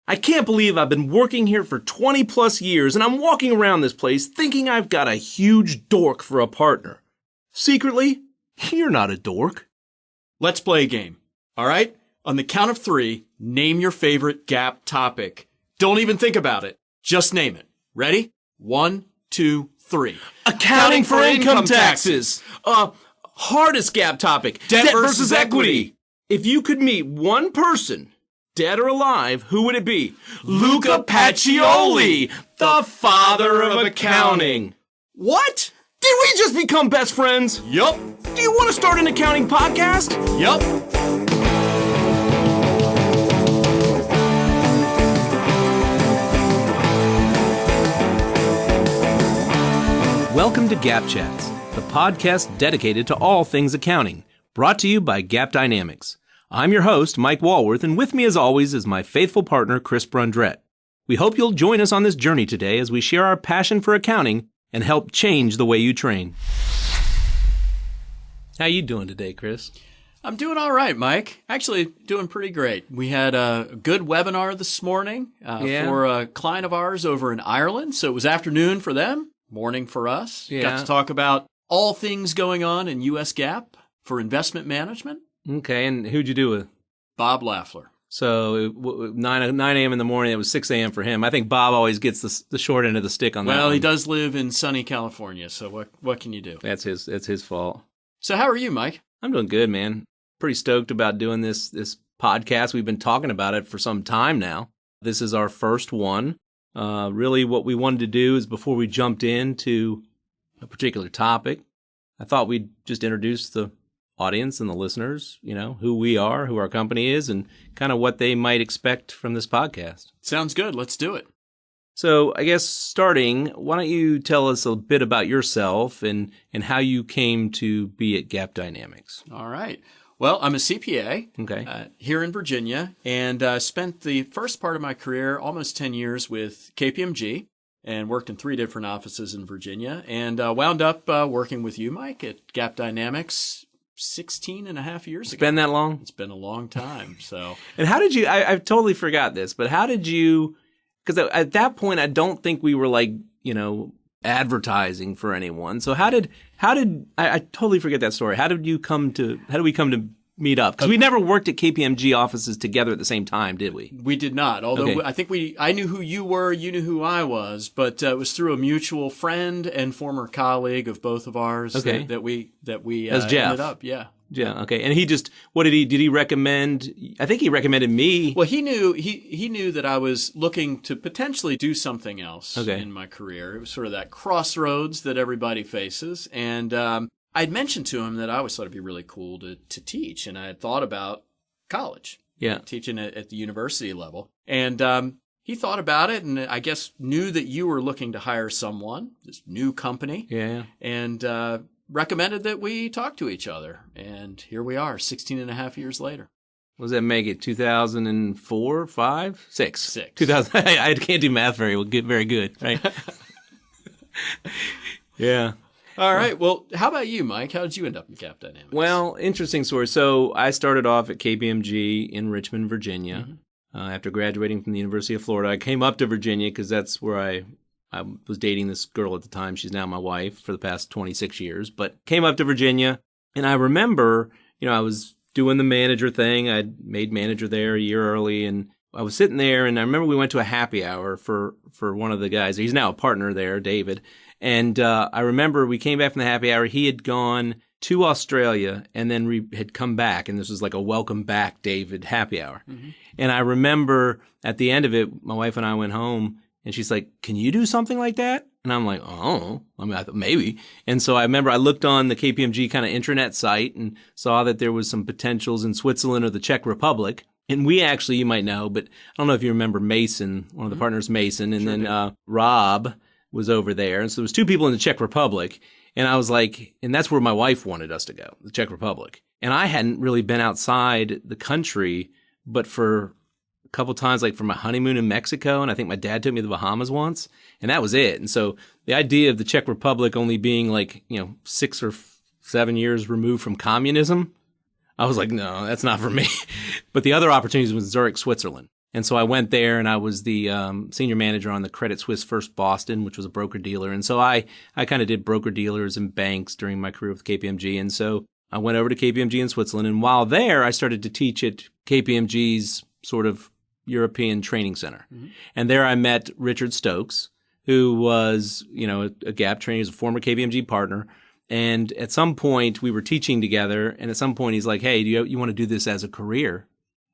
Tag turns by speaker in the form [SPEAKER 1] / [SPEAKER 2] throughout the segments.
[SPEAKER 1] I can't believe I've been working here for 20 plus years and I'm walking around this place thinking I've got a huge dork for a partner. Secretly, you're not a dork.
[SPEAKER 2] Let's play a game. All right? On the count of 3, name your favorite GAAP topic. Don't even think about it. Just name it. Ready? 1, 2, 3.
[SPEAKER 1] Accounting for income taxes. Hardest GAAP topic.
[SPEAKER 2] Debt versus equity.
[SPEAKER 1] If you could meet one person, dead or alive, who would it be? Luca Pacioli, the father of accounting.
[SPEAKER 2] What?
[SPEAKER 1] Did we just become best friends?
[SPEAKER 2] Yup.
[SPEAKER 1] Do you want to start an accounting podcast?
[SPEAKER 2] Yup.
[SPEAKER 1] Welcome to GAAP CHATS, the podcast dedicated to all things accounting, brought to you by GAAP Dynamics. I'm your host, Mike Walworth, and with me as always is my faithful partner, Chris Brundrett. We hope you'll join us on this journey today as we share our passion for accounting and help change the way you train. How you doing today, Chris?
[SPEAKER 2] I'm doing all right, Mike. Actually, doing pretty great. We had a good webinar this morning for a client of ours over in Ireland. So it was afternoon for them, morning for us.
[SPEAKER 1] Yeah.
[SPEAKER 2] Got to talk about all things going on in U.S. GAAP for investment management.
[SPEAKER 1] Okay, and who'd you do with?
[SPEAKER 2] Bob Laffler.
[SPEAKER 1] So 9 a.m. in the morning, it was 6 a.m. for him. I think Bob always gets the short end of the stick on that.
[SPEAKER 2] Well,
[SPEAKER 1] one.
[SPEAKER 2] he does live in sunny California, so what can you do?
[SPEAKER 1] That's his fault.
[SPEAKER 2] So how are you, Mike?
[SPEAKER 1] I'm doing good, man. Pretty stoked about doing this podcast. We've been talking about it for some time now. This is our first one. Really what we wanted to do is before we jumped into a particular topic, I thought we'd just introduce the audience and the listeners, who we are, who our company is, and kind of what they might expect from this podcast.
[SPEAKER 2] Sounds good. Let's do it.
[SPEAKER 1] So I guess starting, why don't you tell us a bit about yourself and how you came to be at GAAP Dynamics?
[SPEAKER 2] All right. Well, I'm a
[SPEAKER 1] CPA
[SPEAKER 2] here in Virginia, and spent the first part of my career, almost 10 years, with KPMG, and worked in 3 different offices in Virginia, and wound up working with you, Mike, at GAAP Dynamics 16 and a half years ago.
[SPEAKER 1] It's been that long?
[SPEAKER 2] It's been a long time. So,
[SPEAKER 1] and how did you, I totally forgot this, but how did you, because at that point, I don't think we were advertising for anyone. So how did I totally forget that story. How did we come to meet up? Because we never worked at KPMG offices together at the same time, did we?
[SPEAKER 2] We did not. Although
[SPEAKER 1] Okay.
[SPEAKER 2] I think I knew who you were, you knew who I was, but it was through a mutual friend and former colleague of both of ours that we
[SPEAKER 1] As Jeff.
[SPEAKER 2] ended up. Yeah.
[SPEAKER 1] Yeah. Okay. And he just, did he recommend? I think he recommended me.
[SPEAKER 2] Well, he knew that I was looking to potentially do something else in my career. It was sort of that crossroads that everybody faces. And I'd mentioned to him that I always thought it'd be really cool to teach. And I had thought about college, teaching at the university level. And he thought about it and I guess knew that you were looking to hire someone, this new company.
[SPEAKER 1] Yeah.
[SPEAKER 2] And recommended that we talk to each other. And here we are, 16 and a half years later.
[SPEAKER 1] What does that make it? 2004, 5, 6?
[SPEAKER 2] 6.
[SPEAKER 1] 2000. I can't do math very good, right? Yeah.
[SPEAKER 2] All right. Well, how about you, Mike? How did you end up in GAAP Dynamics?
[SPEAKER 1] Well, interesting story. So I started off at KPMG in Richmond, Virginia. After graduating from the University of Florida. I came up to Virginia because that's where I was dating this girl at the time. She's now my wife for the past 26 years. But came up to Virginia, and I remember, I was doing the manager thing. I'd made manager there a year early, and I was sitting there, and I remember we went to a happy hour for one of the guys. He's now a partner there, David. And I remember we came back from the happy hour. He had gone to Australia and then had come back. And this was like a welcome back, David, happy hour. Mm-hmm. And I remember at the end of it, my wife and I went home and she's like, can you do something like that? And I'm like, oh, I thought maybe. And so I remember I looked on the KPMG kind of intranet site and saw that there was some potentials in Switzerland or the Czech Republic. And we actually, you might know, but I don't know if you remember Mason, one of the partners, Mason, and then Rob was over there. And so there was 2 people in the Czech Republic. And I was like, and that's where my wife wanted us to go, the Czech Republic. And I hadn't really been outside the country, but for a couple times, like for my honeymoon in Mexico. And I think my dad took me to the Bahamas once, and that was it. And so the idea of the Czech Republic only being 6 or 7 years removed from communism, I was like, no, that's not for me. But the other opportunities was Zurich, Switzerland. And so I went there, and I was the senior manager on the Credit Suisse First Boston, which was a broker-dealer. And so I kind of did broker-dealers and banks during my career with KPMG. And so I went over to KPMG in Switzerland. And while there, I started to teach at KPMG's sort of European Training Center. Mm-hmm. And there I met Richard Stokes, who was, a GAAP trainee, was a former KPMG partner. And at some point, we were teaching together. And at some point, he's like, hey, do you want to do this as a career?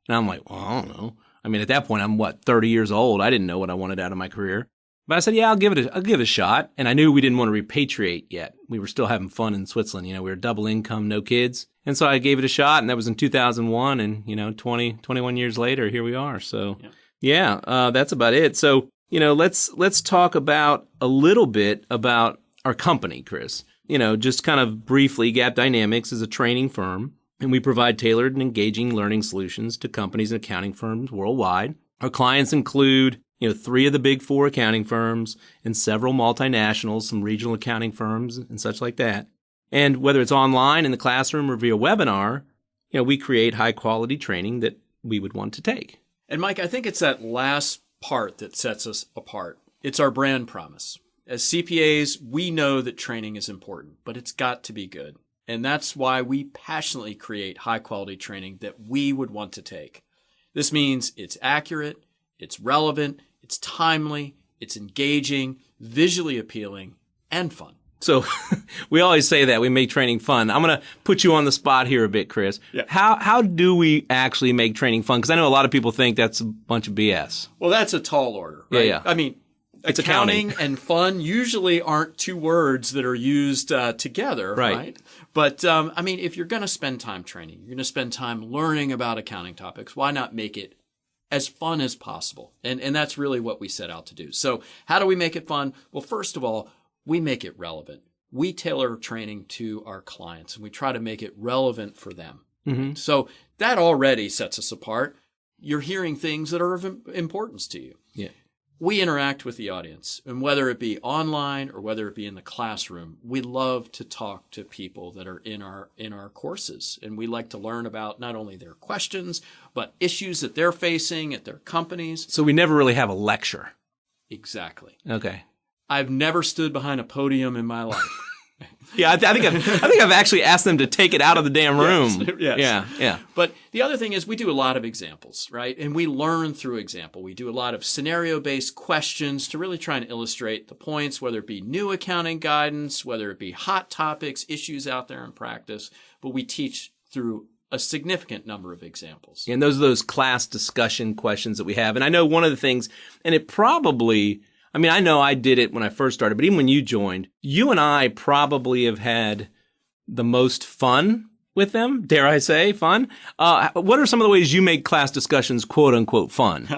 [SPEAKER 1] And I'm like, well, I don't know. I mean, at that point, I'm 30 years old. I didn't know what I wanted out of my career. But I said, yeah, I'll give it a shot. And I knew we didn't want to repatriate yet. We were still having fun in Switzerland. We were double income, no kids. And so I gave it a shot, and that was in 2001. And, 21 years later, here we are. So, yeah, that's about it. So, let's talk about a little bit about our company, Chris. Just kind of briefly, Gap Dynamics is a training firm. And we provide tailored and engaging learning solutions to companies and accounting firms worldwide. Our clients include, 3 of the big 4 accounting firms and several multinationals, some regional accounting firms and such like that. And whether it's online in the classroom or via webinar, we create high quality training that we would want to take.
[SPEAKER 2] And Mike, I think it's that last part that sets us apart. It's our brand promise. As CPAs, we know that training is important, but it's got to be good. And that's why we passionately create high-quality training that we would want to take. This means it's accurate, it's relevant, it's timely, it's engaging, visually appealing, and fun.
[SPEAKER 1] So we always say that we make training fun. I'm going to put you on the spot here a bit, Chris. Yeah. How do we actually make training fun? Because I know a lot of people think that's a bunch of BS.
[SPEAKER 2] Well, that's a tall order, right?
[SPEAKER 1] Yeah.
[SPEAKER 2] I mean, it's accounting and fun usually aren't 2 words that are used together, right? But, if you're going to spend time training, you're going to spend time learning about accounting topics, why not make it as fun as possible? And that's really what we set out to do. So how do we make it fun? Well, first of all, we make it relevant. We tailor training to our clients, and we try to make it relevant for them. Mm-hmm. So that already sets us apart. You're hearing things that are of importance to you.
[SPEAKER 1] Yeah.
[SPEAKER 2] We interact with the audience, and whether it be online or whether it be in the classroom, we love to talk to people that are in our courses, and we like to learn about not only their questions, but issues that they're facing at their companies.
[SPEAKER 1] So we never really have a lecture.
[SPEAKER 2] Exactly.
[SPEAKER 1] Okay.
[SPEAKER 2] I've never stood behind a podium in my life.
[SPEAKER 1] Yeah, I think I've actually asked them to take it out of the damn room.
[SPEAKER 2] Yes.
[SPEAKER 1] Yeah.
[SPEAKER 2] But the other thing is we do a lot of examples, right? And we learn through example. We do a lot of scenario-based questions to really try and illustrate the points, whether it be new accounting guidance, whether it be hot topics, issues out there in practice. But we teach through a significant number of examples.
[SPEAKER 1] And those are those class discussion questions that we have. And I know one of the things, and it probably... I know I did it when I first started, but even when you joined, you and I probably have had the most fun with them. Dare I say fun? What are some of the ways you make class discussions quote unquote fun?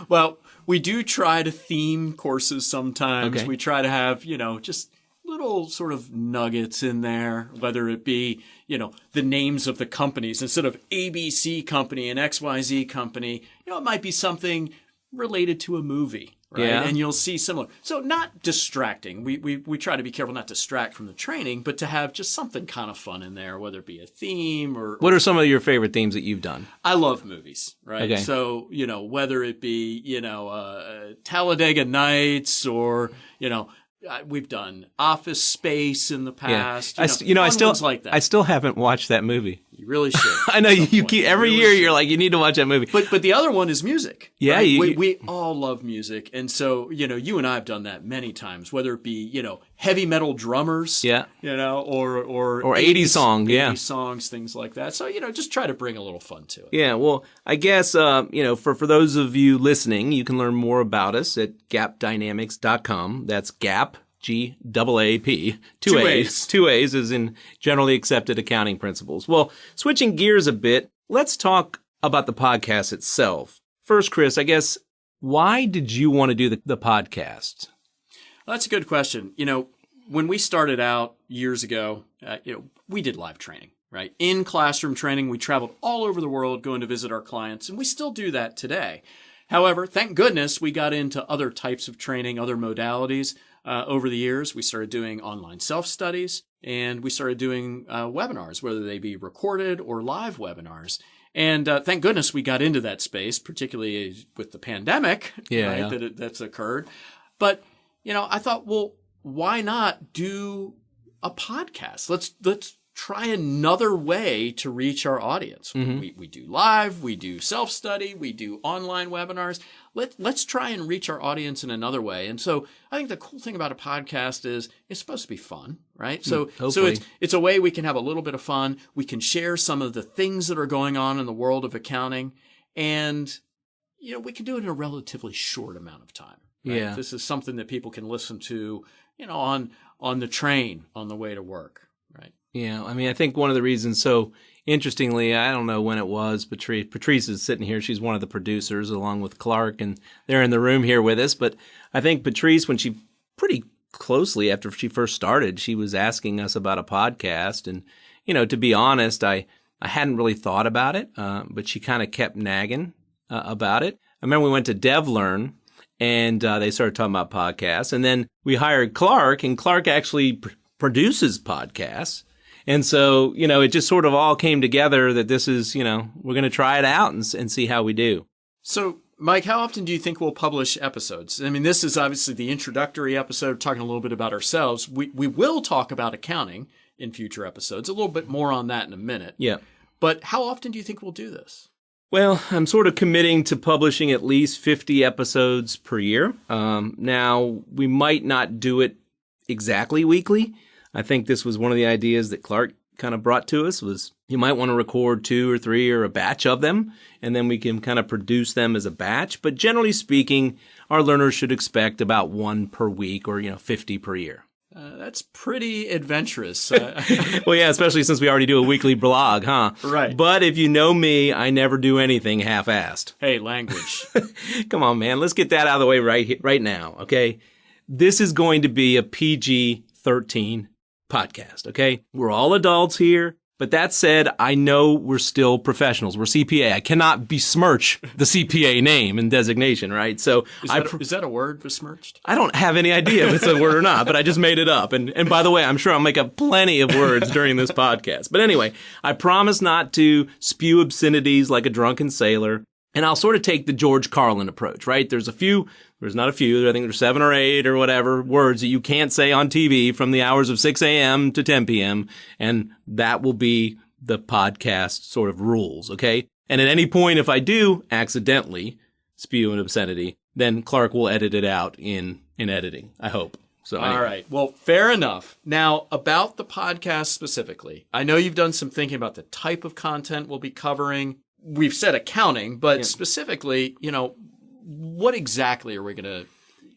[SPEAKER 2] Well, we do try to theme courses sometimes.
[SPEAKER 1] Okay.
[SPEAKER 2] We try to have, just little sort of nuggets in there, whether it be, the names of the companies instead of ABC company and XYZ company. It might be something related to a movie. Right?
[SPEAKER 1] Yeah.
[SPEAKER 2] And you'll see similar. So not distracting. We try to be careful not to distract from the training, but to have just something kind of fun in there, whether it be a theme or...
[SPEAKER 1] What are some of your favorite themes that you've done?
[SPEAKER 2] I love movies, right?
[SPEAKER 1] Okay.
[SPEAKER 2] So, whether it be, Talladega Nights or, we've done Office Space in the past.
[SPEAKER 1] Yeah. I still like that. I still haven't watched that movie.
[SPEAKER 2] You really should.
[SPEAKER 1] I know you keep every year. You're like, you need to watch that movie.
[SPEAKER 2] But the other one is music.
[SPEAKER 1] Yeah,
[SPEAKER 2] right? We all love music, and so you and I have done that many times. Whether it be heavy metal drummers,
[SPEAKER 1] yeah,
[SPEAKER 2] or
[SPEAKER 1] 80s songs,
[SPEAKER 2] 80s songs, things like that. So just try to bring a little fun to it.
[SPEAKER 1] Yeah. Well, I guess for those of you listening, you can learn more about us at gapdynamics.com. That's Gap. GAAP, two A's as in generally accepted accounting principles. Well, switching gears a bit, let's talk about the podcast itself. First, Chris, I guess, why did you want to do the podcast?
[SPEAKER 2] Well, that's a good question. When we started out years ago, we did live training, right? In classroom training, we traveled all over the world going to visit our clients, and we still do that today. However, thank goodness we got into other types of training, other modalities. Over the years, we started doing online self-studies, and we started doing webinars, whether they be recorded or live webinars. And thank goodness we got into that space, particularly with the pandemic, that's occurred. But, I thought, well, why not do a podcast? Let's try another way to reach our audience. Mm-hmm. We do live, we do self-study, we do online webinars. Let's try and reach our audience in another way. And so I think the cool thing about a podcast is it's supposed to be fun, right? So it's a way we can have a little bit of fun. We can share some of the things that are going on in the world of accounting. And, we can do it in a relatively short amount of time. Right?
[SPEAKER 1] Yeah.
[SPEAKER 2] This is something that people can listen to, on the train on the way to work, right?
[SPEAKER 1] Yeah. I mean, I think one of the reasons, so interestingly, I don't know when it was, Patrice is sitting here. She's one of the producers along with Clark, and they're in the room here with us. But I think Patrice, when she pretty closely after she first started, she was asking us about a podcast. And, to be honest, I hadn't really thought about it, but she kind of kept nagging about it. I remember we went to DevLearn, and they started talking about podcasts. And then we hired Clark, and Clark actually produces podcasts. And so, it just sort of all came together that this is, we're going to try it out and see how we do.
[SPEAKER 2] So, Mike, how often do you think we'll publish episodes? I mean, this is obviously the introductory episode, talking a little bit about ourselves. We will talk about accounting in future episodes, a little bit more on that in a minute.
[SPEAKER 1] Yeah.
[SPEAKER 2] But how often do you think we'll do this?
[SPEAKER 1] Well, I'm sort of committing to publishing at least 50 episodes per year. Now, we might not do it exactly weekly. I think this was one of the ideas that Clark kind of brought to us was you might want to record 2 or 3 or a batch of them, and then we can kind of produce them as a batch. But generally speaking, our learners should expect about 1 per week or, 50 per year.
[SPEAKER 2] That's pretty adventurous.
[SPEAKER 1] Well, yeah, especially since we already do a weekly blog, huh?
[SPEAKER 2] Right.
[SPEAKER 1] But if you know me, I never do anything half-assed.
[SPEAKER 2] Hey, language.
[SPEAKER 1] Come on, man. Let's get that out of the way right now, okay? This is going to be a PG-13 podcast, okay? We're all adults here. But that said, I know we're still professionals. We're CPA. I cannot besmirch the CPA name and designation, right? So
[SPEAKER 2] is that a word, besmirched?
[SPEAKER 1] I don't have any idea if it's a word or not, but I just made it up. And by the way, I'm sure I'll make up plenty of words during this podcast. But anyway, I promise not to spew obscenities like a drunken sailor. And I'll sort of take the George Carlin approach, right? There's not a few, I think there's 7 or 8 or whatever words that you can't say on TV from the hours of 6 a.m. to 10 p.m. And that will be the podcast sort of rules, okay? And at any point, if I do accidentally spew an obscenity, then Clark will edit it out in editing, I hope. So anyway.
[SPEAKER 2] All right. Well, fair enough. Now, about the podcast specifically, I know you've done some thinking about the type of content we'll be covering. We've said accounting, but specifically, what exactly are we going to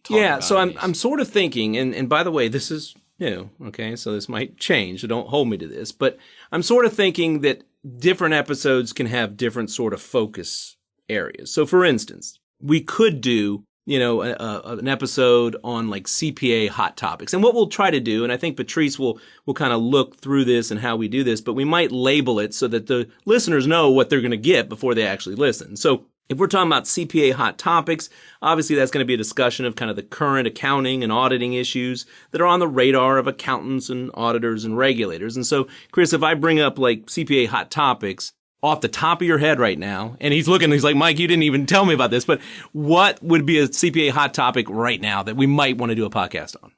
[SPEAKER 2] talk about?
[SPEAKER 1] Yeah, so I'm sort of thinking, and by the way, this is new, okay, so this might change, so don't hold me to this, but I'm sort of thinking that different episodes can have different sort of focus areas. So for instance, we could do, an episode on like CPA hot topics. And what we'll try to do, and I think Patrice will kind of look through this and how we do this, but we might label it so that the listeners know what they're going to get before they actually listen. So if we're talking about CPA hot topics, obviously that's going to be a discussion of kind of the current accounting and auditing issues that are on the radar of accountants and auditors and regulators. And so, Chris, if I bring up like CPA hot topics off the top of your head right now, and he's like, Mike, you didn't even tell me about this, but what would be a CPA hot topic right now that we might want to do a podcast on?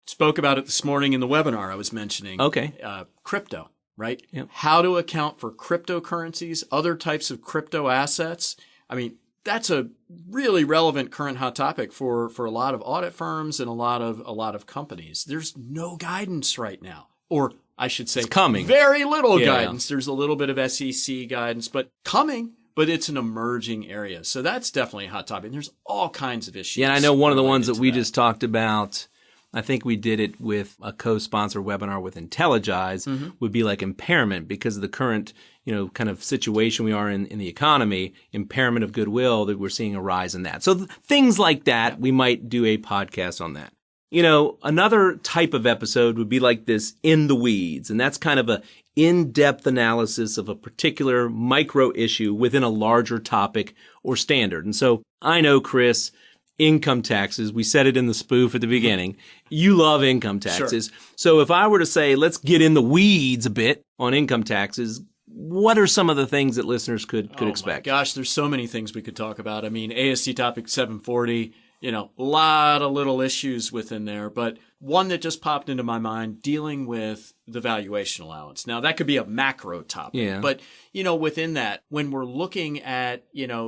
[SPEAKER 2] Spoke about it this morning in the webinar I was mentioning.
[SPEAKER 1] Okay.
[SPEAKER 2] Crypto, right?
[SPEAKER 1] Yep.
[SPEAKER 2] How to account for cryptocurrencies, other types of crypto assets. I mean, that's a really relevant current hot topic for a lot of audit firms and a lot of companies. There's no guidance right now, or I should say,
[SPEAKER 1] it's coming.
[SPEAKER 2] Very little guidance. There's a little bit of SEC guidance, but coming. But it's an emerging area, so that's definitely a hot topic. And there's all kinds of issues.
[SPEAKER 1] Yeah, and I know one of the ones that we just talked about. I think we did it with a co-sponsor webinar with IntelliGeyes, would be like impairment because of the current, kind of situation we are in the economy, impairment of goodwill that we're seeing a rise in that. So things like that, we might do a podcast on that. Another type of episode would be like this in the weeds, and that's kind of a in-depth analysis of a particular micro issue within a larger topic or standard. And so I know, Chris, income taxes, we said it in the spoof at the beginning. You love income taxes.
[SPEAKER 2] Sure.
[SPEAKER 1] So if I were to say, let's get in the weeds a bit on income taxes, what are some of the things that listeners could expect?
[SPEAKER 2] My gosh, there's so many things we could talk about. I mean, ASC Topic 740, a lot of little issues within there, but one that just popped into my mind, dealing with the valuation allowance. Now, that could be a macro topic, but, within that, when we're looking at,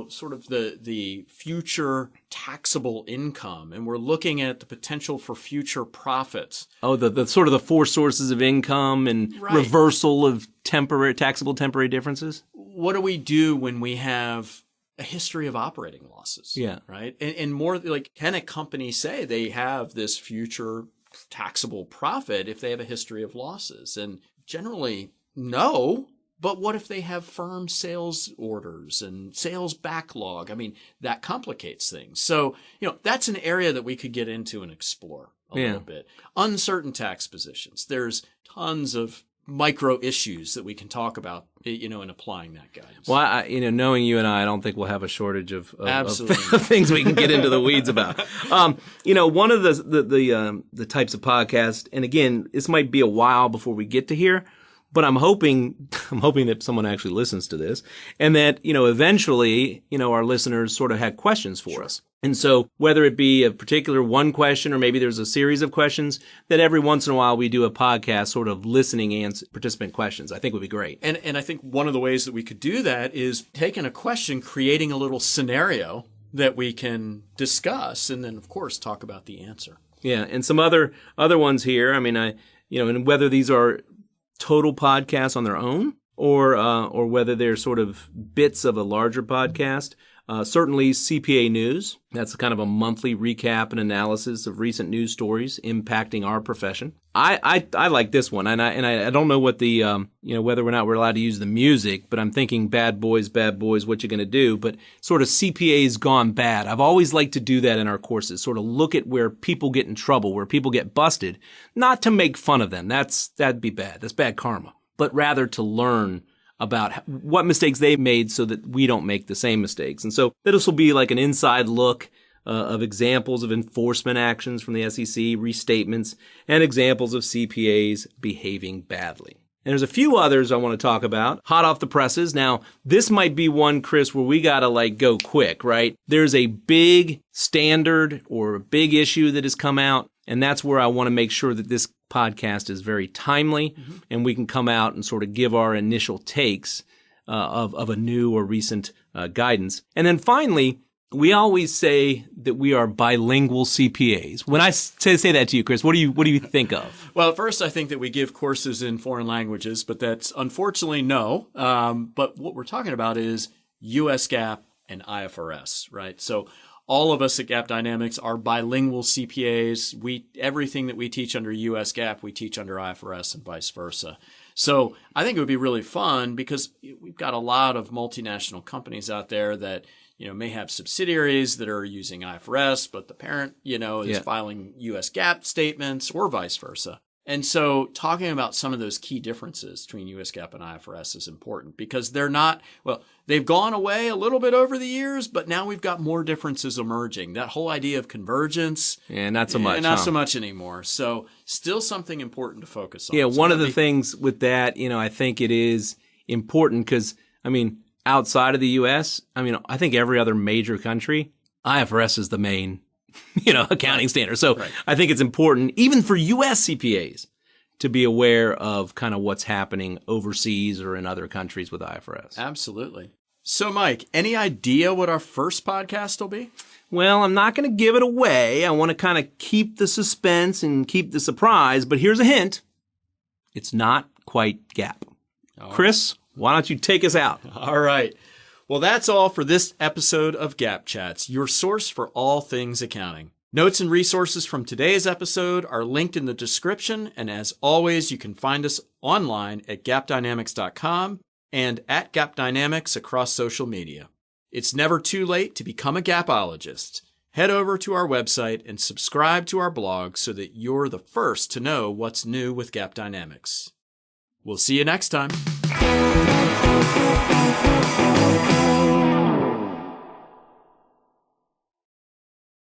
[SPEAKER 2] sort of the future taxable income, and we're looking at the potential for future profits.
[SPEAKER 1] Oh, the sort of the four sources of income and reversal of taxable temporary differences?
[SPEAKER 2] What do we do when we have a history of operating losses?
[SPEAKER 1] Yeah.
[SPEAKER 2] Right. And more like, can a company say they have this future taxable profit if they have a history of losses? And generally, no. But what if they have firm sales orders and sales backlog? I mean, that complicates things. So, that's an area that we could get into and explore a little bit. Uncertain tax positions. There's tons of micro issues that we can talk about, in applying that guidance.
[SPEAKER 1] Well, knowing you and I don't think we'll have a shortage of things we can get into the weeds about. One of the types of podcasts, and again, this might be a while before we get to here, but I'm hoping that someone actually listens to this, and that, eventually, our listeners sort of had questions for us. And so whether it be a particular one question or maybe there's a series of questions, that every once in a while we do a podcast sort of listening participant questions, I think would be great.
[SPEAKER 2] And I think one of the ways that we could do that is taking a question, creating a little scenario that we can discuss, and then, of course, talk about the answer.
[SPEAKER 1] Yeah, and some other ones here. I mean, and whether these are total podcasts on their own or whether they're sort of bits of a larger podcast. Certainly CPA News. That's kind of a monthly recap and analysis of recent news stories impacting our profession. I like this one, and I don't know what the whether or not we're allowed to use the music, but I'm thinking bad boys, what you gonna do? But sort of CPAs gone bad. I've always liked to do that in our courses. Sort of look at where people get in trouble, where people get busted, not to make fun of them. That'd be bad. That's bad karma. But rather to learn about what mistakes they made so that we don't make the same mistakes. And so this will be like an inside look of examples of enforcement actions from the SEC, restatements, and examples of CPAs behaving badly. And there's a few others I want to talk about, hot off the presses. Now, this might be one, Chris, where we got to go quick, right? There's a big standard or a big issue that has come out, and that's where I want to make sure that this podcast is very timely, and we can come out and sort of give our initial takes of a new or recent guidance. And then finally, we always say that we are bilingual CPAs. When I say that to you, Chris, what do you think of?
[SPEAKER 2] Well, at first, I think that we give courses in foreign languages, but that's unfortunately no. But what we're talking about is US GAAP and IFRS, right? So all of us at GAAP Dynamics are bilingual CPAs. Everything that we teach under US GAAP, we teach under IFRS and vice versa. So I think it would be really fun because we've got a lot of multinational companies out there that may have subsidiaries that are using IFRS, but the parent, is filing US GAAP statements or vice versa. And so talking about some of those key differences between US GAAP and IFRS is important because they've gone away a little bit over the years, but now we've got more differences emerging. That whole idea of convergence.
[SPEAKER 1] Not so much.
[SPEAKER 2] Not so much anymore. So still something important to focus on.
[SPEAKER 1] Yeah, one of the things with that, I think it is important because, outside of the U.S., I think every other major country, IFRS is the main accounting standard. So I think it's important, even for U.S. CPAs, to be aware of kind of what's happening overseas or in other countries with IFRS.
[SPEAKER 2] Absolutely. So, Mike, any idea what our first podcast will be?
[SPEAKER 1] Well, I'm not going to give it away. I want to kind of keep the suspense and keep the surprise, but here's a hint. It's not quite GAAP. Chris, why don't you take us out?
[SPEAKER 2] All right. Well, that's all for this episode of GAAP Chats, your source for all things accounting. Notes and resources from today's episode are linked in the description, and as always, you can find us online at gapdynamics.com and at Gap Dynamics across social media. It's never too late to become a Gapologist. Head over to our website and subscribe to our blog so that you're the first to know what's new with Gap Dynamics. We'll see you next time.